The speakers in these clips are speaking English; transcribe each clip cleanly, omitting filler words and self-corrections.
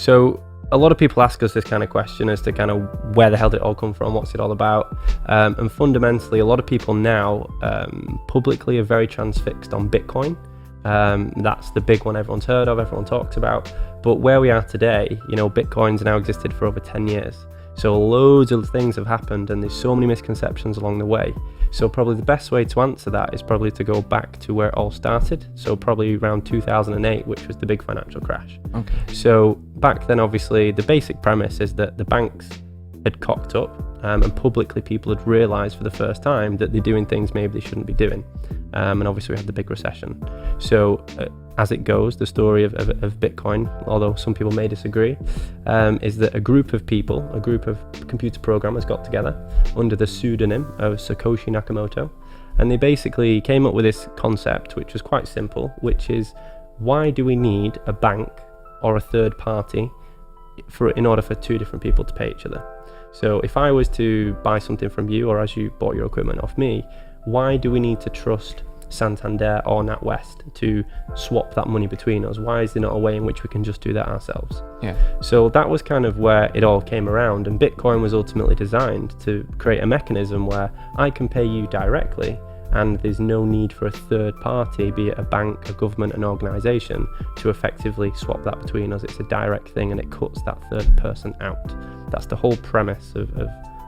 So a lot of people ask us this kind of question as to kind of where the hell did it all come from, what's it all about, and fundamentally a lot of people now publicly are very transfixed on Bitcoin. That's the big one everyone's heard of, everyone talks about, but where we are today, Bitcoin's now existed for over 10 years. So loads of things have happened and there's so many misconceptions along the way. So probably the best way to answer that is probably to go back to where it all started. So probably around 2008, which was the big financial crash. Okay. So back then, obviously, the basic premise is that the banks had cocked up and publicly people had realized for the first time that they're doing things maybe they shouldn't be doing. And obviously we had the big recession. So as it goes, the story of Bitcoin, although some people may disagree, is that a group of people, a group of computer programmers got together under the pseudonym of Satoshi Nakamoto, and they basically came up with this concept, which was quite simple, which is, why do we need a bank or a third party in order for two different people to pay each other? So if I was to buy something from you, or as you bought your equipment off me, why do we need to trust Santander or NatWest to swap that money between us? Why is there not a way in which we can just do that ourselves? Yeah. So that was kind of where it all came around, and Bitcoin was ultimately designed to create a mechanism where I can pay you directly and there's no need for a third party, be it a bank, a government, an organization, to effectively swap that between us. It's a direct thing and it cuts that third person out. That's the whole premise of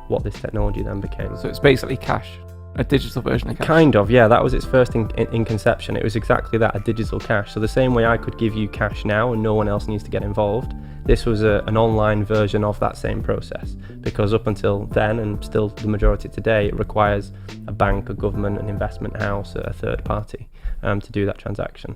what this technology then became. So it's basically cash, a digital version of cash. Kind of, yeah. That was its first in conception. It was exactly that, a digital cash. So the same way I could give you cash now and no one else needs to get involved, this was an online version of that same process, because up until then, and still the majority today, it requires a bank, a government, an investment house, a third party to do that transaction.